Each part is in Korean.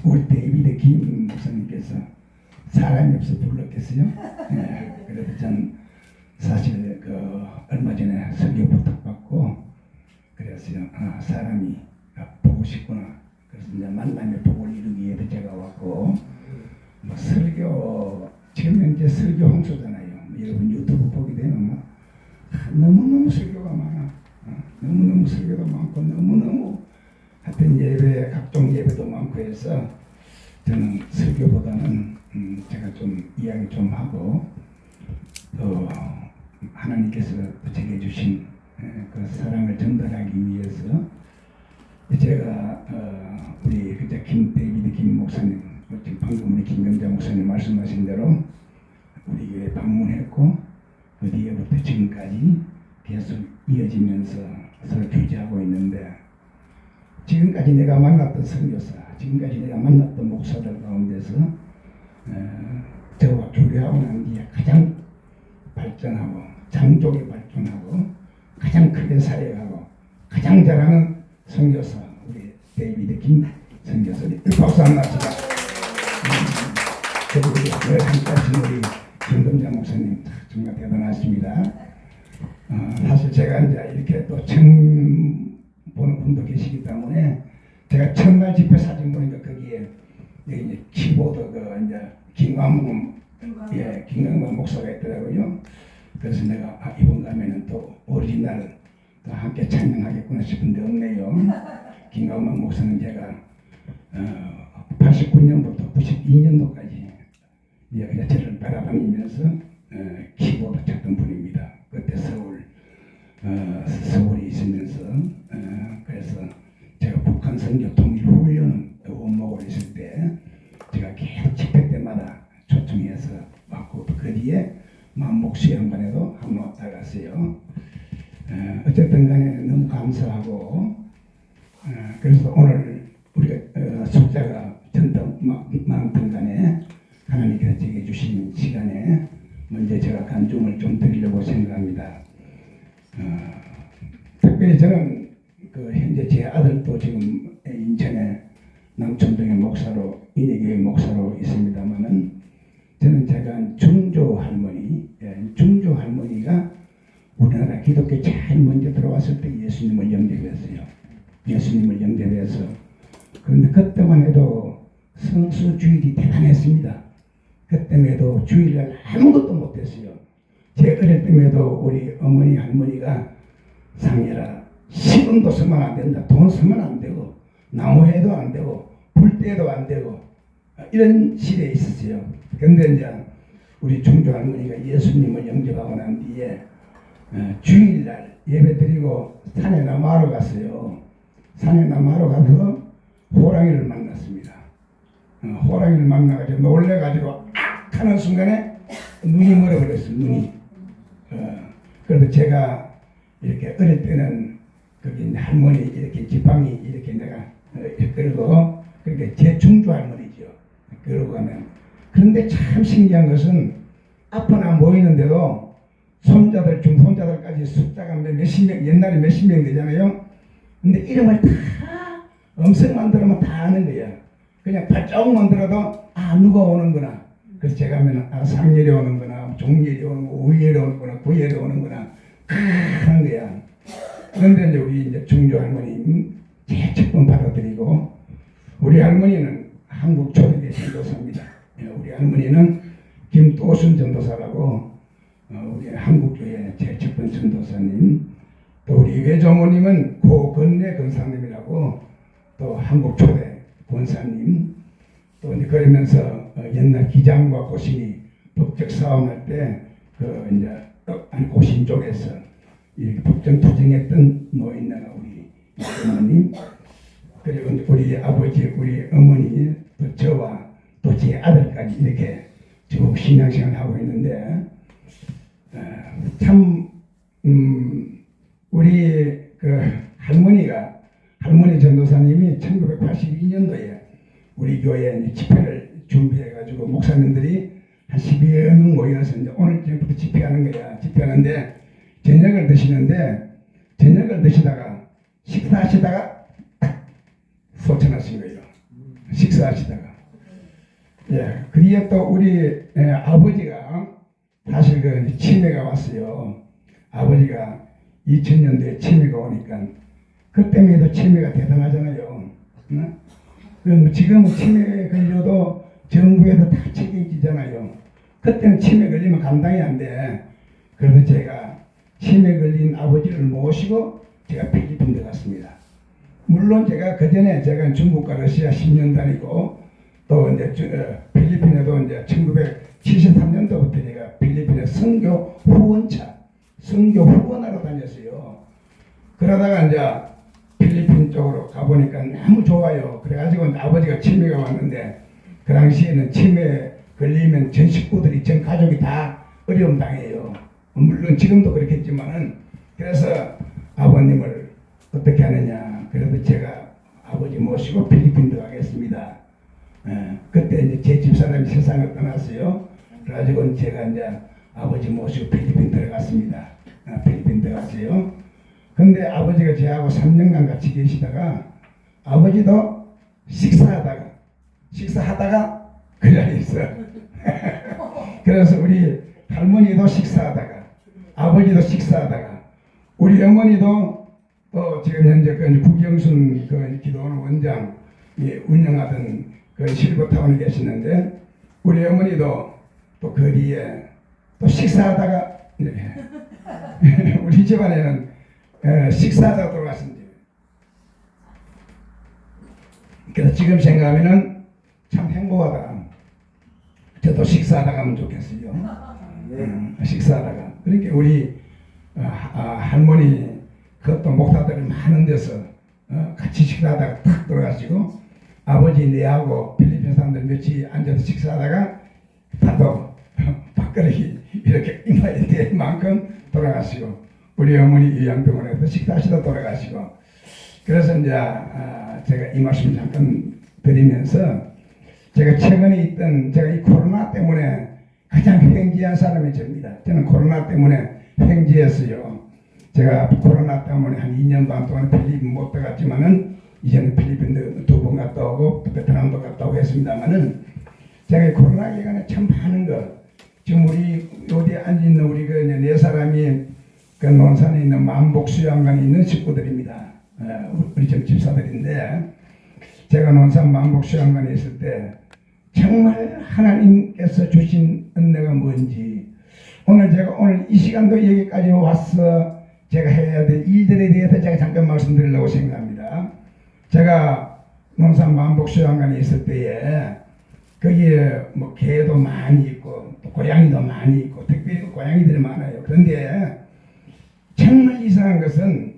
우리 데이비드 김 목사님께서 사람이 없어 불렀겠어요? 네, 그래서 전 사실 얼마 전에 설교 부탁받고 그랬어요. 아, 사람이 보고 싶구나. 그래서 이제 만남의 복을 이루기 위해서 제가 왔고, 뭐 설교 지금 현재 설교 홍수잖아요. 여러분 유튜브 보게 되면 뭐 너무너무 설교가 많아. 너무너무 설교가 많고 너무너무 하여튼 예배 각종 예배도 많고 해서 저는 설교보다는 제가 좀 이야기 좀 하고 또 하나님께서 제게 주신 그 사랑을 전달하기 위해서 제가 우리 그저 데이비드 김 목사님 지금 방금 우리 김경자 목사님 말씀하신 대로 우리 교회 방문했고 그 뒤에부터 지금까지 계속 이어지면서 서로 교제하고 있는데 지금까지 내가 만났던 선교사, 지금까지 내가 만났던 목사들 가운데서 저와 교류하고 난 뒤에 가장 발전하고 장족이 발전하고 가장 크게 사역하고 가장 잘하는 선교사 우리 데이비드 김 선교사님 박수 한번 납시다. 그리고 우리 함께하신 우리 김동자 목사님 정말 대단하십니다. 사실 제가 이제 이렇게 또 처음 보는 분도 계시기 때문에 제가 첫날 집회 사진 보니까 거기에 이제 키보드 이제 김광문 목사가 있더라고요. 그래서 내가 이번 가면은 또 오리지널 또 함께 찬양하겠구나 싶은데 없네요. 김광문 목사는 제가 89년부터 92년도까지 저를 따라다니면서 키보드 쳤던 분입니다. 그때 서울에 있으면서 그래서 제가 북한 선교 통일 훈련 원목을 있을 때 제가 계속 집회 때마다 초청해서 왔고 그 뒤에 만목수양관에도 한번 왔다 갔어요. 어쨌든 간에 너무 감사하고 그래서 오늘 우리가 숫자가 전도 많든 간에 하나님께서 제게 주신 시간에 먼저 제가 간증을 좀 드리려고 생각합니다. 특별히 저는 현재 제 아들도 지금 인천의 남천동의 목사로 인해교회 목사로 있습니다만은 저는 제가 중조 할머니가 우리나라 기독교 제일 먼저 들어왔을 때 예수님을 영접했어요. 예수님을 영접해서 그런데 그때만 해도 성수주일이 대단했습니다. 그때만 해도 주일날 아무것도 못했어요. 제 어릴 때에도 우리 어머니 할머니가 상해라 10원도 쓰면 안 된다. 돈 쓰면 안 되고 나무해도 안 되고 불때도 안 되고 이런 시대에 있었어요. 그런데 이제 우리 중조 할머니가 예수님을 영접하고 난 뒤에 주일날 예배드리고 산에 나무하러 갔어요. 산에 나무하러 가서 호랑이를 만났습니다. 호랑이를 만나가지고 놀래가지고 악 하는 순간에 눈이 멀어버렸어요. 눈이. 그래서 제가 이렇게 어릴 때는 거기 할머니 이렇게 지팡이 이렇게 내가 끌고 그렇게 제 중조 할머니죠. 그러고 가면 그런데 참 신기한 것은 앞은 안 보이는데도 손자들 중손자들까지 숫자가 몇십 명 옛날에 몇십 명 되잖아요. 근데 이름을 다 음성만 들으면 다 아는 거야. 그냥 발자국만 들어도 누가 오는구나. 그래서 제가 하면 상렬이 오는구나, 종렬이 오는구나, 우열이 오는구나, 구열이 오는구나 하는 거야. 그런데 이제 우리 이제 중조 할머니 제일 첫 번 받아들이고 우리 할머니는 한국 초대교회 전도사입니다. 우리 할머니는 김도순 전도사라고 우리 한국교회 제일 첫 번째 전도사님, 또 우리 외조모님은 고건래 권사님이라고 또 한국 초대 권사님, 또 이제 그러면서 옛날 기장과 고신이 법적 싸움할 때 이제 고신 쪽에서 이렇게 법정 투쟁했던 노인네가 우리 어머님, 그리고 우리 아버지, 우리 어머니, 또 저와 또 제 아들까지 이렇게 쭉 신앙생활 하고 있는데 참 우리 할머니 전도사님이 1982년도에 우리 교회에 집회를 준비해가지고 목사님들이 한 10여 명 모여서 이제 오늘부터 집회하는 거야. 집회하는데 저녁을 드시다가 식사하시다가 딱 쏟쳐놨은 거예요. 식사하시다가. 예, 그리에 또 우리 아버지가 사실 그 치매가 왔어요. 아버지가 2000년도에 치매가 오니까 그때에도 치매가 대단하잖아요. 응? 그럼 지금은 치매에 걸려도 정부에서 다 책임지잖아요. 그때는 치매 걸리면 감당이 안 돼. 그래서 제가 치매 걸린 아버지를 모시고 제가 필리핀 들어갔습니다. 물론 제가 그 전에 제가 중국과 러시아 10년 다니고 또 이제 필리핀에도 이제 1973년도부터 제가 필리핀에 선교 후원하러 다녔어요. 그러다가 이제 필리핀 쪽으로 가보니까 너무 좋아요. 그래가지고 아버지가 치매가 왔는데 그 당시에는 치매 걸리면 전 식구들이 전 가족이 다 어려움 당해요. 물론 지금도 그렇겠지만은 그래서 아버님을 어떻게 하느냐. 그래도 제가 아버지 모시고 필리핀 들어가겠습니다. 그때 이제 제 집사람이 세상을 떠났어요. 그래가지고 제가 이제 아버지 모시고 필리핀 들어갔습니다. 필리핀 들어갔어요. 근데 아버지가 저하고 3년간 같이 계시다가 아버지도 식사하다가 그 자리에 있어. 그래서 우리 할머니도 식사하다가 아버지도 식사하다가 우리 어머니도 또 지금 현재 그 구경순 그 기도원 원장 운영하던 그 실버타운에 계시는데 우리 어머니도 또 거리에 또 식사하다가 우리 집안에는 식사하다가 돌아가신대요. 그래서 지금 생각하면은 참 행복하다. 저도 식사하다가 하면 좋겠어요. 식사하다가. 그러니까 우리 할머니 그것도 목사들이 많은 데서 같이 식사하다가 탁 돌아가시고 아버지 내하고 필리핀 사람들 며칠 앉아서 식사하다가 다도 밥그릇이 이렇게 이마에 댈 만큼 돌아가시고 우리 어머니 요양병원에서 식사하시다 돌아가시고 그래서 이제 제가 이 말씀 잠깐 드리면서 제가 최근에 있던 제가 이 코로나 때문에 가장 횡재한 사람이 접니다. 저는 코로나 때문에 횡재했어요. 제가 코로나 때문에 한 2년 반 동안 필리핀 못 들어갔지만은 이제는 필리핀도 2번 갔다 오고 베트남도 갔다 오고 했습니다만은 제가 이 코로나 기간에 참 많은 거 지금 우리 여기 앉아있는 우리 그 네 사람이 그 논산에 있는 만복수양관에 있는 식구들입니다. 우리 전 집사들인데 제가 논산 만복수양관에 있을 때 정말 하나님께서 주신 은혜가 뭔지 오늘 이 시간도 여기까지 와서 제가 해야 될 일들에 대해서 제가 잠깐 말씀드리려고 생각합니다. 제가 논산 만복수양관에 있을 때에 거기에 뭐 개도 많이 있고 또 고양이도 많이 있고 특별히 고양이들이 많아요. 그런데 정말 이상한 것은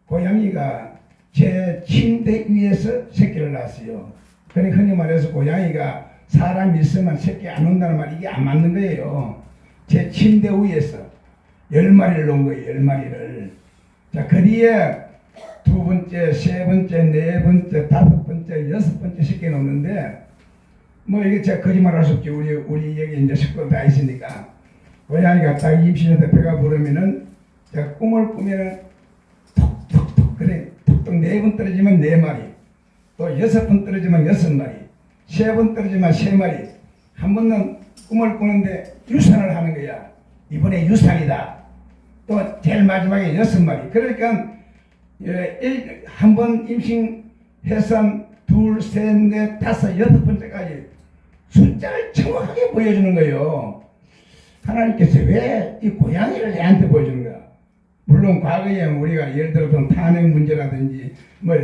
고양이가 제 침대 위에서 새끼를 낳았어요. 그러니까 흔히 말해서 고양이가 사람 있으면 새끼 안 온다는 말이 이게 안 맞는 거예요. 제 침대 위에서 10마리를 놓은 거예요. 10마리를. 자, 그 뒤에 2번째, 3번째, 4번째, 5번째, 6번째 새끼 놓는데 뭐 이게 제가 거짓말 할 수 없죠. 우리 여기 이제 식구들 다 있으니까. 고양이가 딱 임신해서 배가 부르면은 제가 꿈을 꾸면은 톡톡톡 그래 톡톡 4번 떨어지면 4마리 또 6번 떨어지면 6마리 3번 떨어지면 3마리 한 번은 꿈을 꾸는데 유산을 하는 거야. 이번에 유산이다. 또 제일 마지막에 6마리. 그러니까 한 번 임신해서 둘, 셋, 넷, 다섯, 6번째까지 숫자를 정확하게 보여주는 거예요. 하나님께서 왜 이 고양이를 내한테 보여주는 거야? 물론 과거에 우리가 예를 들어서 탄핵 문제라든지 뭐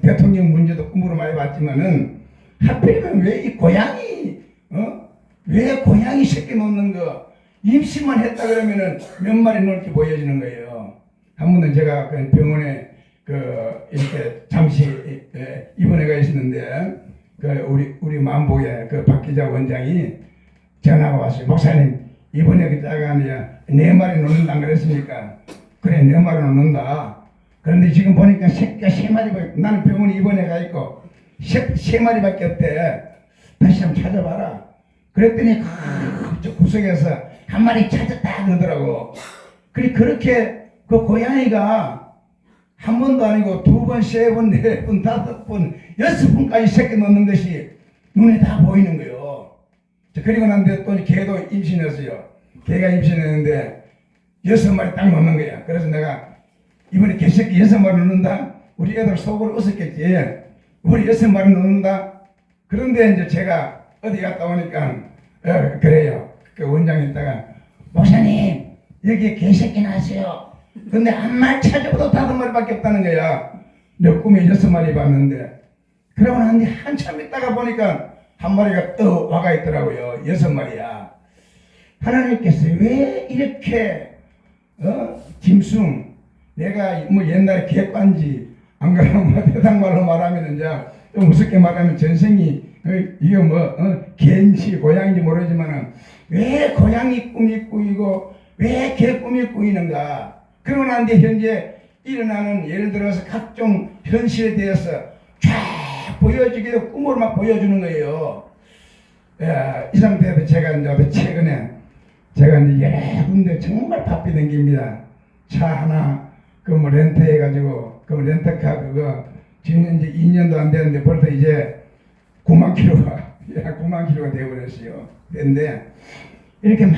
대통령 문제도 꿈으로 많이 봤지만은 하필이면 왜 이 고양이 왜 고양이 새끼 놓는 거 임신만 했다 그러면은 몇 마리 놓을지 보여주는 거예요. 한 번은 제가 그 병원에 이렇게 잠시 입원해가 있었는데 우리 만복의 박 기자 원장이 전화가 왔어요. 목사님 이번에 그 자가 아니야 4마리 놓는다 그랬습니까? 그래 4마리 놓는다. 그런데 지금 보니까 새끼가 3마리 나는 병원에 입원해 가 있고 3마리밖에 없대. 다시 한번 찾아봐라. 그랬더니 저 구석에서 한 마리 찾았다 그러더라고. 그렇게 그 고양이가 한 번도 아니고 2번, 3번, 4번, 5번, 6번까지 새끼 넣는 것이 눈에 다 보이는 거예요. 그리고 난 뒤에 또 개도 임신했어요. 개가 임신했는데 6마리 딱 넣는 거야. 그래서 내가 이번에 개새끼 6마리 넣는다? 우리 애들 속으로 웃었겠지. 우리 6마리 넣는다? 그런데 이제 제가 어디 갔다 오니까 그래요. 그 원장에 있다가 목사님 여기에 개새끼 나왔어요. 근데 한 마리 찾아봐도 5마리밖에 없다는 거야. 내 꿈에 6마리 봤는데 그러고 난 뒤에 한참 있다가 보니까 한 마리가 또 와가 있더라고요. 6마리야. 하나님께서 왜 이렇게 짐승 내가 뭐 옛날에 개관지 안 그러면 뭐 대당말로 말하면 이제 좀 무섭게 말하면 전생이 이게 뭐 개인지 고양인지 모르지만은 왜 고양이 꿈이 꾸이고 왜 개 꿈이 꾸이는가. 그러고 난 뒤에 현재 일어나는 예를 들어서 각종 현실에 대해서 쫙 보여주기도 꿈으로 막 보여주는 거예요. 이 상태에서 제가 이제 최근에 제가 이제 여러 군데 정말 바삐 댕깁니다. 차 하나 그 뭐 렌트 해가지고 그 렌터카 그거 지금 이제 2년도 안 됐는데 벌써 이제 9만 킬로가 9만 킬로가 되어버렸어요. 그런데 이렇게 막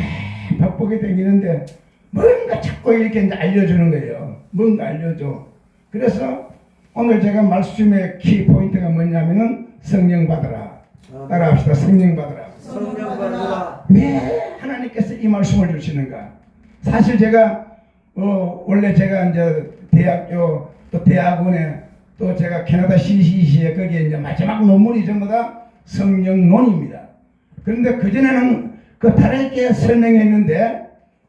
바쁘게 댕기는데 뭔가 자꾸 이렇게 이제 알려주는 거예요. 뭔가 알려줘. 그래서 오늘 제가 말씀의 키 포인트가 뭐냐면은 성령 받으라. 따라합시다. 성령 받으라. 성령 받으라. 왜 하나님께서 이 말씀을 주시는가? 사실 제가 원래 제가 이제 대학교 또 대학원에 또 제가 캐나다 CCC에 거기에 이제 마지막 논문이 전부 다 성령론입니다. 그런데 그전에는 그 다르게 설명했는데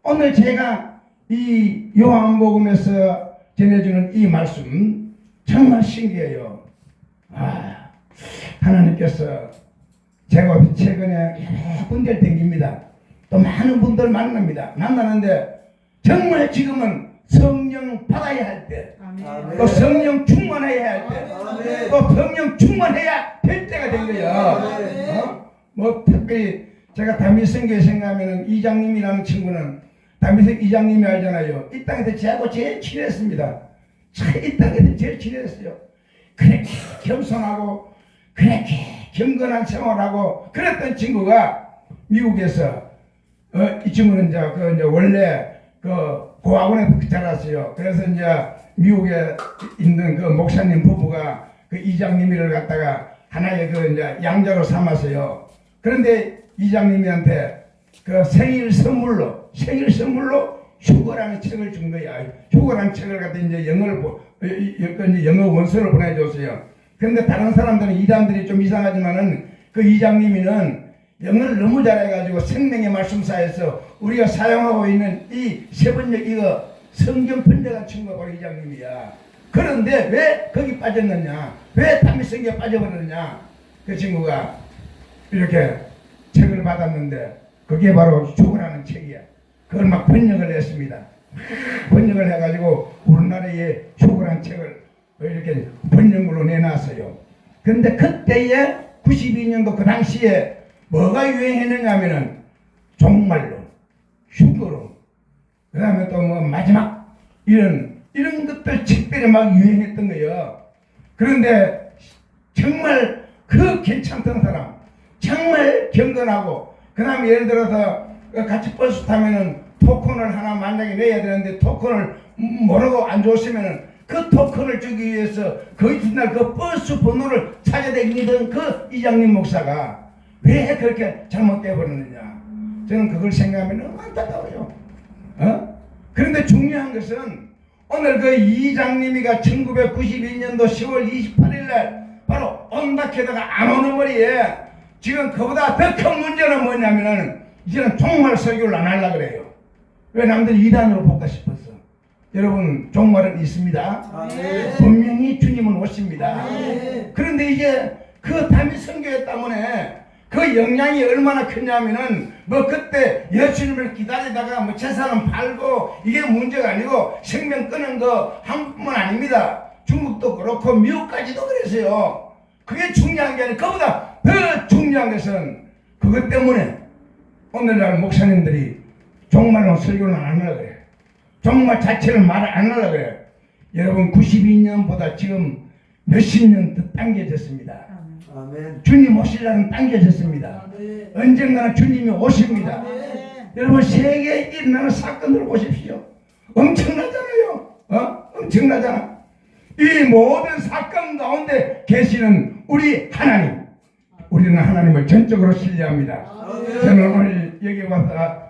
오늘 제가 이 요한복음에서 전해주는 이 말씀 정말 신기해요. 하나님께서 제가 최근에 여러 군데를 댕깁니다. 또 많은 분들 만납니다. 만나는데 정말 지금은 성령 받아야 할 때, 또 성령 충만해야 할 때, 또 성령 충만해야 될 때가 된 거예요. 뭐 특별히 제가 다미성교회 생각하면 이장님이라는 친구는 다미성 이장님이 알잖아요. 이 땅에서 저하고 제일 친했습니다. 이 땅에서 제일 친했어요. 그렇게 겸손하고 그렇게 경건한 생활하고 그랬던 친구가 미국에서 이 친구는 이제 원래 고학원에 자랐어요. 그래서 이제 미국에 있는 그 목사님 부부가 그 이장님이를 갖다가 하나의 이제 양자로 삼았어요. 그런데 이장님한테 그 생일 선물로 휴거라는 책을 준 거야. 휴거라는 책을 갖다 이제 영어 원서를 보내줬어요. 그런데 다른 사람들은 이단들이 좀 이상하지만은 그 이장님이는 영어를 너무 잘해가지고 생명의 말씀사에서 우리가 사용하고 있는 이 세번역 이거 성경 번역한 친구가 바로 이장님이야. 그런데 왜 거기 빠졌느냐? 왜 다미성경에 빠져버렸느냐? 그 친구가 이렇게 책을 받았는데 그게 바로 휴거라는 책이야. 그걸 막 번역을 했습니다. 번역을 해가지고 우리나라에 휴거라는 책을 이렇게 번역물로 내놨어요. 그런데 그때에 92년도 그 당시에 뭐가 유행했느냐면은 종말론, 휴거론, 그 다음에 또 뭐 마지막 이런 것들 책들이 막 유행했던 거예요. 그런데 정말 그 괜찮던 사람, 정말 경건하고, 그 다음에 예를 들어서 같이 버스 타면은 토큰을 하나 만약에 내야 되는데 토큰을 모르고 안 줬으면은 그 토큰을 주기 위해서 그 이튿날 그 버스 번호를 찾아다니던 그 이장님 목사가 왜 그렇게 잘못되어 버렸느냐. 저는 그걸 생각하면 너무 안타까워요. 그런데 중요한 것은 오늘 그 이장님이가 1992년도 10월 28일 날 바로 온다케다가 안 오는 머리에 지금 그보다 더 큰 문제는 뭐냐면은 이제는 종말 설교를 안 하려고 그래요. 왜 남들 이단으로 볼까 싶어서. 여러분 종말은 있습니다. 분명히 주님은 오십니다. 그런데 이제 그 담임 선교회 때문에 그 영향이 얼마나 크냐면은 뭐 그때 예수님을 기다리다가 뭐 재산은 팔고 이게 문제가 아니고 생명 끊은 거 한국뿐만 아닙니다. 중국도 그렇고 미국까지도 그랬어요. 그게 중요한 게 아니라 그보다 더 중요한 것은 그것 때문에 오늘날 목사님들이 종말론 설교는 안 하려고 그래요. 종말 자체를 말 안 하려고 그래요. 여러분 92년보다 지금 몇십 년 더 당겨졌습니다. 아멘. 주님 오실 날은 당겨졌습니다. 언젠가는 주님이 오십니다. 여러분 세계에 일어나는 사건을 보십시오. 엄청나잖아요. 엄청나잖아. 이 모든 사건 가운데 계시는 우리 하나님. 우리는 하나님을 전적으로 신뢰합니다. 저는 오늘 여기 와서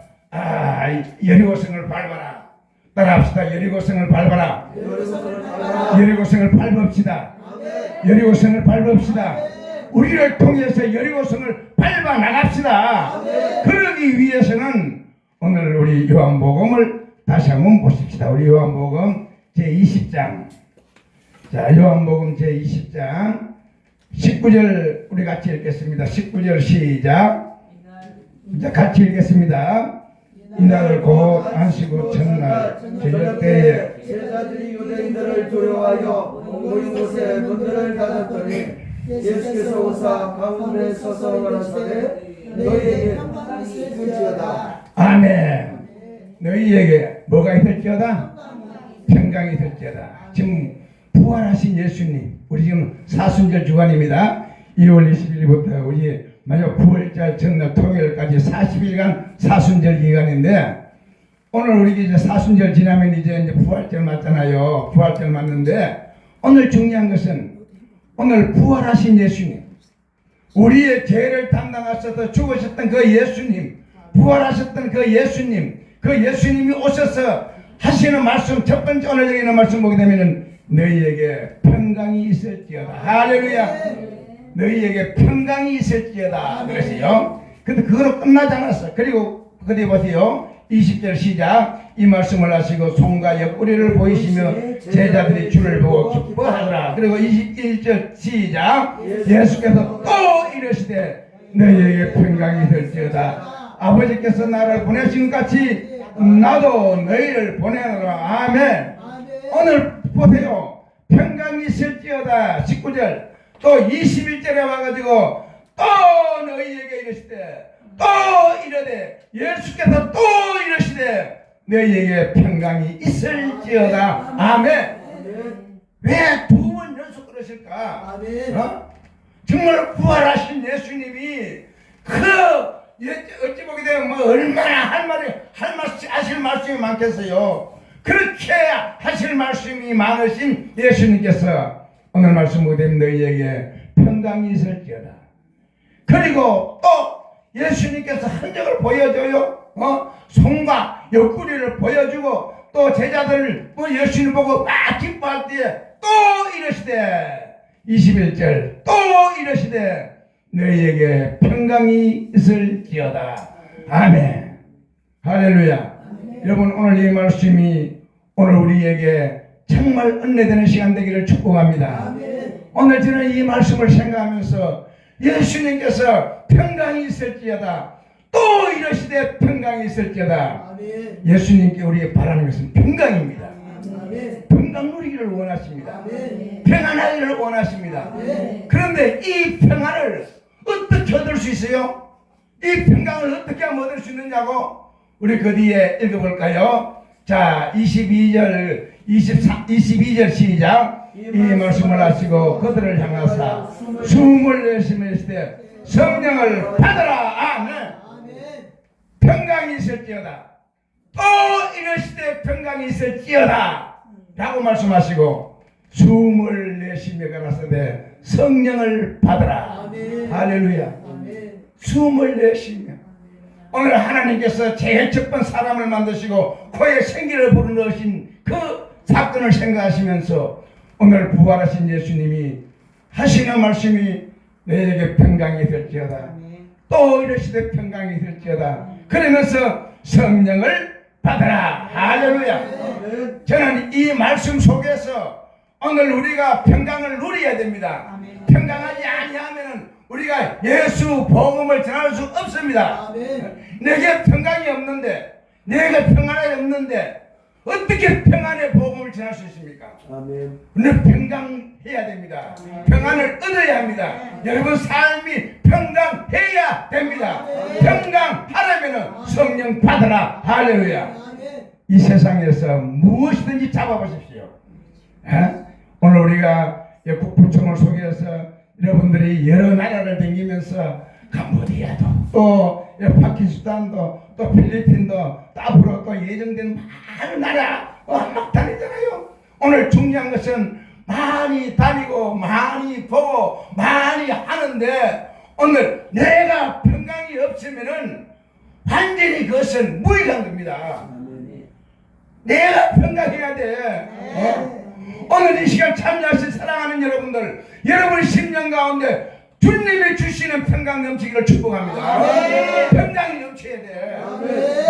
여리고성을 밟아라. 따라합시다. 여리고성을 밟아라. 여리고성을 밟읍시다. 여리고성을 밟읍시다. 우리를 통해서 여리고성을 밟아 나갑시다. 그러기 위해서는 오늘 우리 요한복음을 다시 한번 보십시다. 우리 요한복음 제20장. 자, 요한복음 제20장 19절 우리 같이 읽겠습니다. 19절 시작. 이제 같이 읽겠습니다. 이날 곧 안식 후 첫날 저녁 때에 제자들이 유대인들을 두려워하여 모인 곳에 문들을 닫았더니 예수께서 오사 가운데 서서 가라사대 너희에게 평강이 있을지어다. 아멘. 너희에게 뭐가 있을지어다? 평강이 있을지어다. 지금 부활하신 예수님, 우리 지금 사순절 주간입니다. 2월 20일부터 우리 마지막 9월절 전날 토요일까지 40일간 사순절 기간인데, 오늘 우리 이제 사순절 지나면 이제 부활절 맞잖아요. 부활절 맞는데, 오늘 중요한 것은 오늘 부활하신 예수님, 우리의 죄를 담당하셔서 죽으셨던 그 예수님, 부활하셨던 그 예수님이 오셔서 하시는 말씀, 첫 번째 오늘 여기 있는 말씀 보게 되면은 너희에게 평강이 있을지어다. 할렐루야. 너희에게 평강이 있을지어다. 그랬어요. 근데 그거는 끝나지 않았어. 그리고 그뒤 보세요. 20절 시작. 이 말씀을 하시고 손과 옆구리를 보이시며 제자들이 주를 보고 기뻐하더라. 그리고 21절 시작. 예수께서 또 이르시되 너희에게 평강이 있을지어다. 아버지께서 나를 보내신 것 같이 나도 너희를 보내노라. 아멘. 오늘 보세요. 평강이 있을지어다. 19절. 또 21절에 와가지고 또 너희에게 이르시되 또 이르되 예수께서 또 이르시되 너희에게 평강이 있을지어다. 아멘. 왜 두 번 연속 그러실까? 정말 부활하신 예수님이 어찌 보게 되면 얼마나 하실 말씀이 많겠어요. 그렇게 하실 말씀이 많으신 예수님께서 오늘 말씀 보게 되면 너희에게 평강이 있을지어다. 그리고 또 예수님께서 흔적을 보여줘요. 손과 옆구리를 보여주고 또 제자들 예수님 보고 막 기뻐할 때에 또 이르시되 21절 또 이르시되 너희에게 평강이 있을지어다. 아멘. 할렐루야. 아멘. 여러분 오늘 이 말씀이 오늘 우리에게 정말 은혜되는 시간 되기를 축복합니다. 아멘. 오늘 저는 이 말씀을 생각하면서 예수님께서 평강이 있을지어다 또 이러시되 평강이 있을지어다. 아멘. 예수님께 우리의 바라는 것은 평강입니다. 아멘. 평강 누리기를 원하십니다. 아멘. 평안하기를 원하십니다. 아멘. 그런데 이 평안을 어떻게 얻을 수 있어요? 이 평강을 어떻게 하면 얻을 수 있느냐고 우리 그 뒤에 읽어볼까요? 자 22절 시작. 이 말씀을 하시고 그들을 향하사 숨을 내쉬면서 성령을 받아라. 아멘. 평강이 있을지어다. 또 이러시되 평강이 있을지어다 라고 말씀하시고 숨을 내쉬며 가라사대 성령을 받아라. 아멘. 할렐루야. 아멘. 숨을 내쉬며 오늘 하나님께서 제일 첫 번 사람을 만드시고 코에 생기를 불어넣으신 그 사건을 생각하시면서 오늘 부활하신 예수님이 하시는 말씀이 너에게 평강이 될지어다. 또 이러시되 평강이 될지어다. 그러면서 성령을 받아라. 할렐루야. 저는 이 말씀 속에서 오늘 우리가 평강을 누려야 됩니다. 평강하지 아니하면 우리가 예수 복음을 전할 수 없습니다. 내게 평강이 없는데, 내가 평안이 없는데 어떻게 평안의 복음을 전할 수 있습니까? 아멘. 우리는 평강해야 됩니다. 아멘. 평안을 얻어야 합니다. 아멘. 여러분 삶이 평강해야 됩니다. 아멘. 평강하려면 성령 받아라. 할렐루야. 아멘. 이 세상에서 무엇이든지 잡아보십시오. 오늘 우리가 국부총을 속에서 여러분들이 여러 나라를 다니면서 캄보디아도 또 파키스탄도 또 필리핀도 또 앞으로 또 예정된 많은 나라 막 다니잖아요. 오늘 중요한 것은 많이 다니고 많이 보고 많이 하는데 오늘 내가 평강이 없으면은 완전히 그것은 무익한 겁니다. 내가 평강해야 돼. 오늘 이 시간 참여하신 사랑하는 여러분들, 여러분의 심령 가운데 주님이 주시는 평강 넘치기를 축복합니다. 평강이 넘쳐야 돼.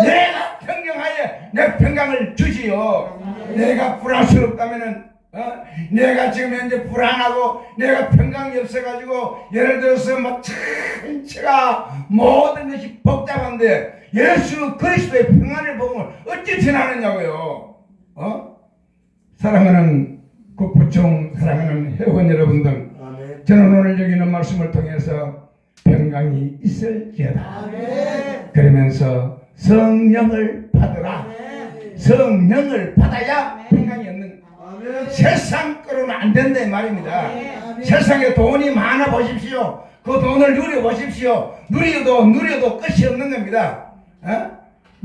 내가 평강하에 내 평강을 주지요. 내가 불안스럽다면은 내가 지금 현재 불안하고 내가 평강이 없어가지고 예를 들어서 막 전체가 모든 것이 복잡한데 예수 그리스도의 평안의 복음을 어찌 전하느냐고요. 사랑하는 국부총, 사랑하는 회원 여러분들, 저는 오늘 여기 있는 말씀을 통해서 평강이 있을지어다 그러면서 성령을 받으라. 성령을 받아야 평강이 없는 거예요. 세상 거로는 안 된다 이 말입니다. 세상에 돈이 많아 보십시오. 그 돈을 누려보십시오. 누려도 끝이 없는 겁니다.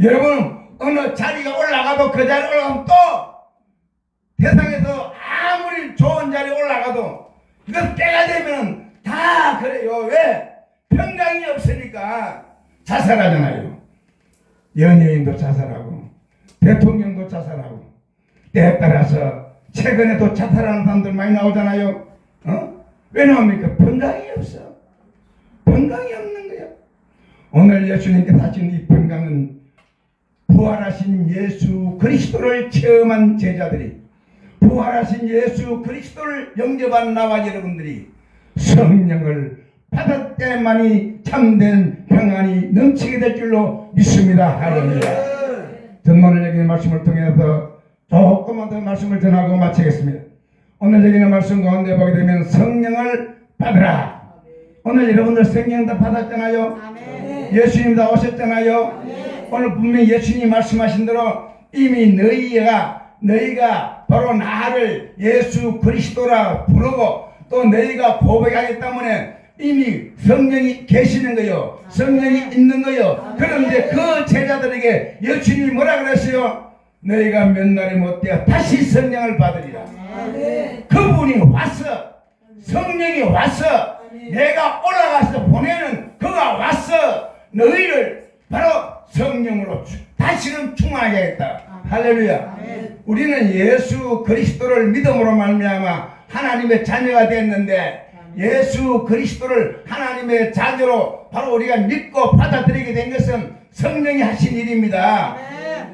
여러분 어느 자리가 올라가도 그 자리 올라가면 또 세상에서 아무리 좋은 자리에 올라가도 이건 때가 되면 다 그래요. 왜? 평강이 없으니까 자살하잖아요. 연예인도 자살하고 대통령도 자살하고 때에 따라서 최근에도 자살하는 사람들 많이 나오잖아요. 왜 나옵니까? 평강이 없어. 평강이 없는 거야. 오늘 예수님께서 하신 이 평강은 부활하신 예수 그리스도를 체험한 제자들이, 부활하신 예수 그리스도를 영접한 나와 여러분들이 성령을 받을 때만이 참된 평안이 넘치게 될 줄로 믿습니다. 할렐루야. 저는 오늘 여기 말씀을 통해서 조금만 더 말씀을 전하고 마치겠습니다. 오늘 여기 있는 말씀 가운데 보게 되면 성령을 받으라. 오늘 여러분들 성령 다 받았잖아요. 예수님 다 오셨잖아요. 오늘 분명히 예수님이 말씀하신 대로 이미 너희가 바로 나를 예수 그리스도라 부르고 또 너희가 고백하기 때문에 이미 성령이 계시는 거요. 성령이 있는 거요. 그런데 그 제자들에게 예수님이 뭐라 그랬어요? 너희가 몇 날이 못되어 다시 성령을 받으리라. 그분이 왔어. 성령이 왔어. 내가 올라가서 보내는 그가 왔어. 너희를 바로 성령으로 다시는 충만하게 하겠다. 할렐루야. 우리는 예수 그리스도를 믿음으로 말미암아 하나님의 자녀가 됐는데 예수 그리스도를 하나님의 자녀로 바로 우리가 믿고 받아들이게 된 것은 성령이 하신 일입니다.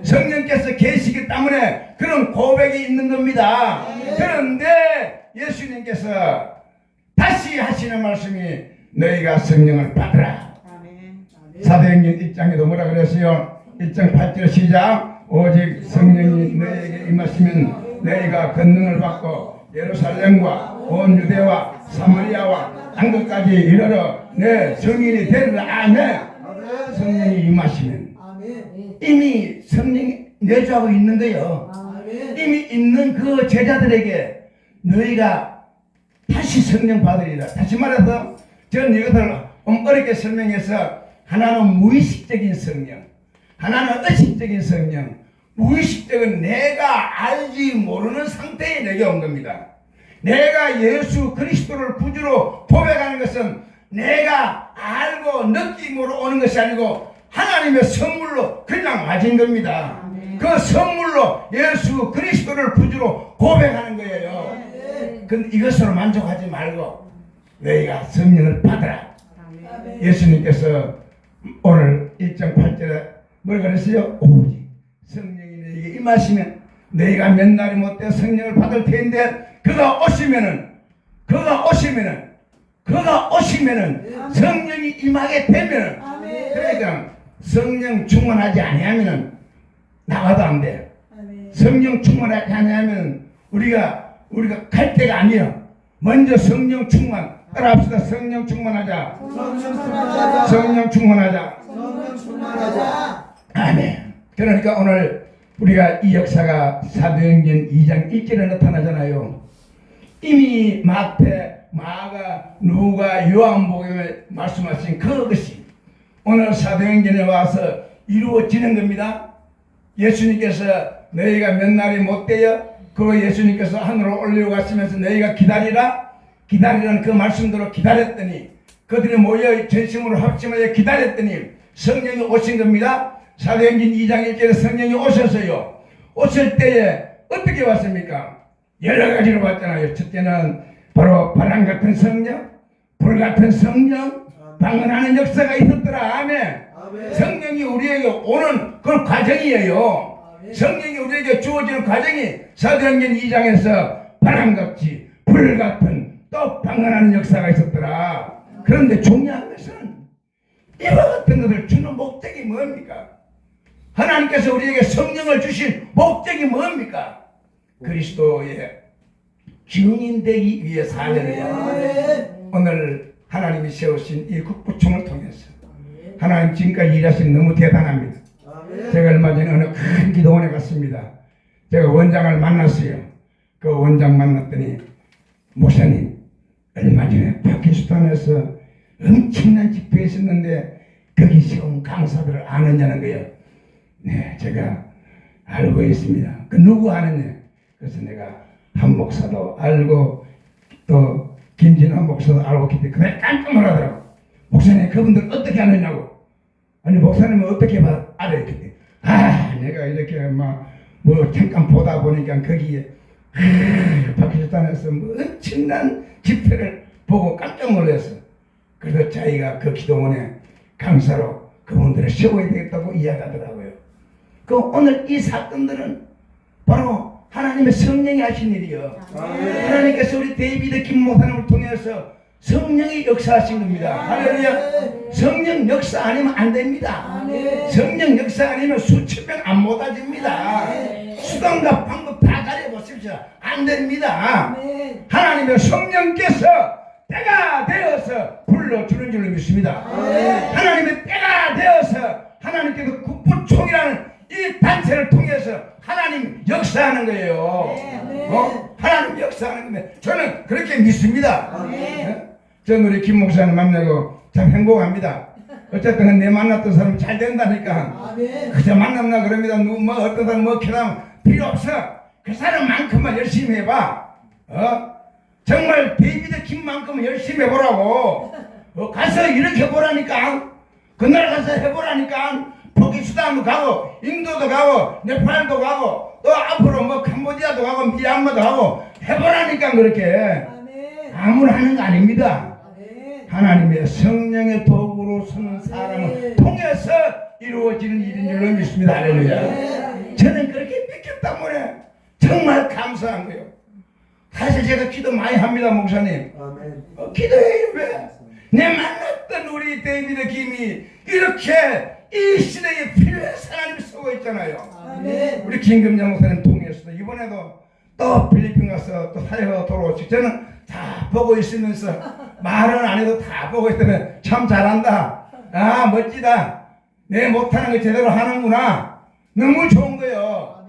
성령께서 계시기 때문에 그런 고백이 있는 겁니다. 그런데 예수님께서 다시 하시는 말씀이 너희가 성령을 받으라. 사도행전 1장에도 뭐라 그랬어요? 1장 8절 시작. 오직 성령이 너희에게 임하시면 너희가 권능을 받고 예루살렘과 온 유대와 사마리아와 땅끝까지 이르러 내 증인이 되리라. 아멘. 성령이 임하시면 이미 성령이 내주하고 있는 거예요. 이미 있는 그 제자들에게 너희가 다시 성령 받으리라. 다시 말해서 저는 이것을 어렵게 설명해서 하나는 무의식적인 성령, 하나는 의식적인 성령. 무의식적은 내가 알지 모르는 상태에 내게 온 겁니다. 내가 예수 그리스도를 구주로 고백하는 것은 내가 알고 느낌으로 오는 것이 아니고 하나님의 선물로 그냥 와진 겁니다. 그 선물로 예수 그리스도를 구주로 고백하는 거예요. 근데 이것으로 만족하지 말고 너희가 성령을 받아라. 예수님께서 오늘 1장 8절에 뭐라 그랬어요? 오직 성령이 너희에게 임하시면 너희가 몇 날이 못되어 성령을 받을 텐데 그가 오시면은 성령이 임하게 되면은 그러니까 성령 충만하지 아니하면은 나가도 안 돼. 성령 충만하지 아니하면 우리가 갈 때가 아니에요. 먼저 성령 충만. 따라합시다. 성령 충만하자. 성령 충만하자. 아멘. 그러니까 오늘 우리가 이 역사가 사도행전 2장 1절에 나타나잖아요. 이미 마태, 마가, 누가, 요한복음에 말씀하신 그것이 오늘 사도행전에 와서 이루어지는 겁니다. 예수님께서 너희가 몇 날이 못 되어 그 예수님께서 하늘로 올려가시면서 너희가 기다리라는 그 말씀대로 기다렸더니 그들이 모여 전심으로 합심하여 기다렸더니 성령이 오신 겁니다. 사도행전 2장 1절에 성령이 오셔서요. 오실 때에 어떻게 왔습니까? 여러 가지로 왔잖아요. 첫째는 바로 바람 같은 성령, 불 같은 성령, 방언하는 역사가 있었더라. 아멘. 성령이 우리에게 오는 그 과정이에요. 성령이 우리에게 주어지는 과정이 사도행전 2장에서 바람같이 불같은 또 방언하는 역사가 있었더라. 그런데 중요한 것은 이와 같은 것을 주는 목적이 뭡니까? 하나님께서 우리에게 성령을 주신 목적이 뭡니까? 그리스도의 증인 되기 위해서 하느냐. 오늘 하나님이 세우신 이 국부총을 통해서 하나님 지금까지 일하신 너무 대단합니다. 제가 얼마 전에 어느 큰 기도원에 갔습니다. 제가 원장을 만났어요. 그 원장 만났더니 목사님 얼마 전에 파키스탄에서 엄청난 집회에 있었는데 거기 세운 강사들을 아느냐는 거예요. 네, 제가 알고 있습니다. 그 누구 아느냐? 그래서 내가 한 목사도 알고 또 김진환 목사도 알고 있기 때문에 그날 깜짝 놀라더라고. 목사님 그분들 어떻게 아느냐고. 아니 목사님은 어떻게 알아요? 그때 내가 이렇게 뭐 잠깐 보다 보니까 거기에 파키스탄에서 뭐 엄청난 집회를 보고 깜짝 놀랐어. 그래서 자기가 그 기도원에 강사로 그분들을 세워야 되겠다고 이야기하더라고요. 그 오늘 이 사건들은 바로 하나님의 성령이 하신 일이요. 하나님께서 우리 데이비드 김 목사님을 통해서 성령이 역사하신 겁니다. 할렐루야. 성령 역사 아니면 안 됩니다. 성령 역사 아니면 수천 명 안 못아집니다. 수단과 방법 다 가려보십시오. 안 됩니다. 하나님의 성령께서 때가 되어서 불러주는 줄로 믿습니다. 하나님의 때가 되어서 하나님께서 국부총이라는 이 단체를 통해서 하나님 역사하는 거예요. 하나님 역사하는 건데 저는 그렇게 믿습니다. 저는 우리 김 목사님 만나고 참 행복합니다. 어쨌든 내 만났던 사람 잘 된다니까. 그저 만났나 그럽니다. 누구 뭐 어떤 사람 뭐 캐나면 필요 없어. 그 사람만큼만 열심히 해봐. 정말 데이비드 김만큼 열심히 해보라고. 가서 이렇게 보라니까. 그 나라 가서 해보라니까. 포기수단도 가고 인도도 가고 네팔도 가고 또 앞으로 뭐 캄보디아도 가고 미얀마도 가고 해보라니까. 그렇게 아무나 하는 거 아닙니다. 하나님의 성령의 도구로 서는 사람을 통해서 이루어지는 일인 줄로 믿습니다. 할렐루야. 저는 그렇게 믿기 때문에 정말 감사한 거예요. 사실 제가 기도 많이 합니다. 목사님. 기도해요. 왜? 내 만났던 우리 데이비드 김이 이렇게 이 시대에 필요해서 하나님 쓰고 있잖아요. 우리 김금자 목사님 통해서 이번에도 또 필리핀 가서 또 사회가 돌아오시. 저는 다 보고 있으면서 말은 안 해도 다 보고 있다면 참 잘한다. 멋지다. 내 못하는 거 제대로 하는구나. 너무 좋은 거예요.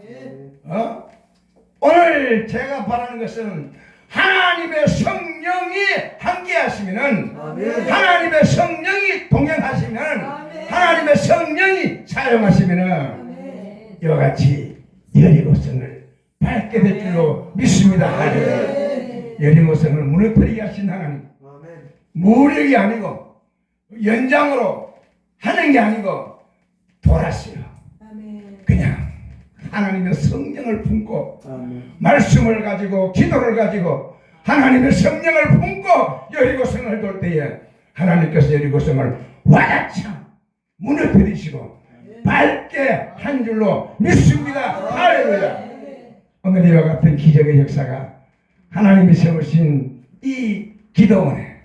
오늘 제가 바라는 것은 하나님의 성령이 함께 하시면은 하나님의 성령이 동행하시면 하나님의 성령이 사용하시면은 이와 같이 여리고성을 밟게 될 줄로 믿습니다. 여리고성을 무너뜨리게 하신 하나님. 무력이 아니고 연장으로 하는 게 아니고 돌았어요. 그냥 하나님의 성령을 품고 말씀을 가지고 기도를 가지고 하나님의 성령을 품고 여리고성을 돌 때에 하나님께서 여리고성을 와닿창 무너뜨리시고 밝게 한 줄로 믿습니다. 할렐루야. 오늘 이와 같은 기적의 역사가 하나님이 세우신 이 기도원에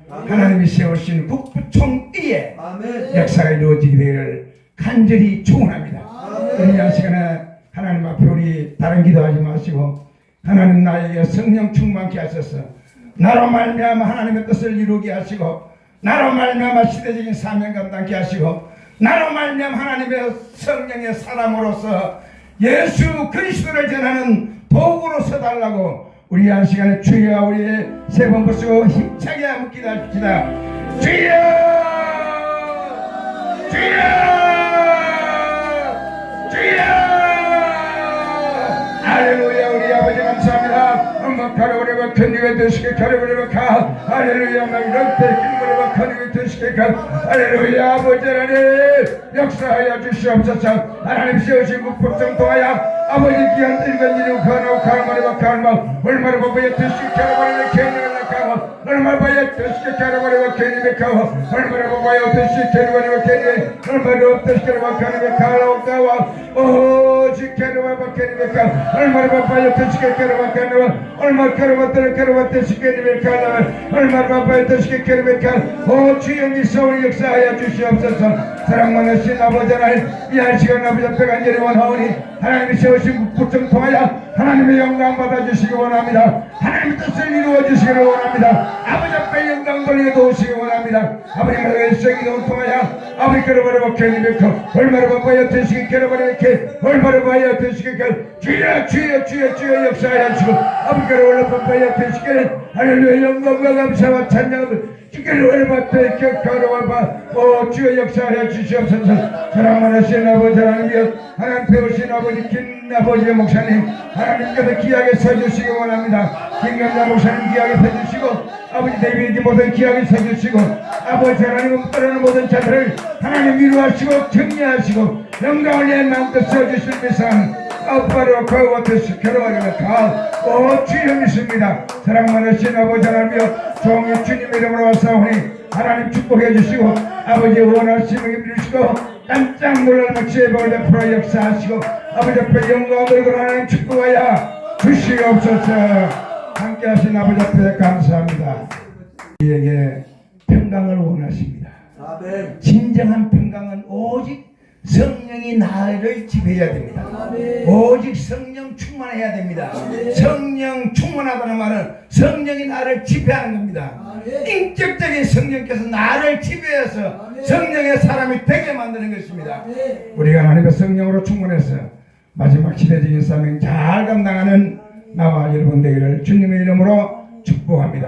하나님이 세우신 국부총 위에 역사가 이루어지게 되기를 간절히 축원합니다. 오늘 이 시간에 하나님 앞에 우리 다른 기도하지 마시고 하나님 나에게 성령 충만케 하셔서 나로 말미암아 하나님의 뜻을 이루게 하시고 나로 말미암아 시대적인 사명 감당케 하시고 나로 말미암아 하나님의 성령의 사람으로서 예수 그리스도를 전하는 도구로 서달라고 우리 한 시간에 주여 우리의 세 번 부수고 힘차게 한번 기도합시다. 주여 주여 주여 할렐루야. 우리 아버지 감사합니다. 엄마 가려버려봐 견디게 되시게 가려버려봐 할렐루야. 넉넉대 길버려봐 견디게 되시게 할렐루야. 아버지 하나님 역사하여 주시옵소서. 하나님 세우신 국법성 도하여 아버지 귀한 일간 일을 가나고 가르마려봐 가르마 얼마나 바보야 되시게 가려버리는 개인을 낙하고 얼마나 바보야 되시게 가려버려봐 개인이 가고 얼마나 바보야 되시게 가려버려봐 개인이 얼마나 되시게 가려버려봐 가라오가와 오직 가려버려봐 개인이 가 얼마나 바보야 되시게 가려버려봐 얼마나 가려버려 되시게 가려버려 얼마나 바보야 되시게 가려버려 오 주여 미소의 역사하여 주시옵소서. 사랑 많으신 아버지 하나님 이 한 시간 아버지 앞에 간절히 원하오니 하나님이 세우신 국정 통하여 하나님의 영광 받아주시기 원합니다. 하나님의 뜻을 이루어주시기를 원합니다. 아버지 앞에 영광 돌려 놓으시기 원합니다. 아버지의 생기도 통하여 아버지 걸어버려 견디며 얼마나 바보야 되시기 걸어버려 얼마나 바보야 되시기 주여 주여 주여 주여 역사하여 주시고 아버지 걸어버려 바보야 되시기 할렐루야. 영광과 감사와 찬양을 주께를 얼마때 걸어봐 오 주여 역사하여 주시옵소서. 사랑하신 아버지 하나님이여 하나님 배우신 아버지 긴 아버지의 목사님 하나님께서 귀하게 서주시기 원합니다. 김경자 목사님 귀하게 서주시고 아버지 데이비드 모든 귀하게 서주시고 아버지 하나님은 따르는 모든 자들을 하나님 위로하시고 격려하시고 영광을 내 마음껏 써주실 미상 아빠로 거와 되시 결혼하려면 오 주여 믿습니다. 사랑 많으신 아버지 하나님이여 종이 주님 이름으로 왔사오니 하나님 축복해 주시고 아버지 원하시는 이루시고 깜짝 놀랄 막지의 복을 베풀어 역사하시고 아버지 앞에 영광을 들고 하나님 축복하여 주시옵소서. 함께하신 아버지 앞에 감사합니다. 우리에게 평강을 원하십니다. 아멘. 진정한 평강은 오직 성령이 나를 지배해야 됩니다. 오직 성령 충만해야 됩니다. 성령 충만하다는 말은 성령이 나를 지배하는 겁니다. 인격적인 성령께서 나를 지배해서 성령의 사람이 되게 만드는 것입니다. 우리가 하나님의 성령으로 충만해서 마지막 시대적인 사명 잘 감당하는 나와 여러분 되기를 주님의 이름으로 축복합니다.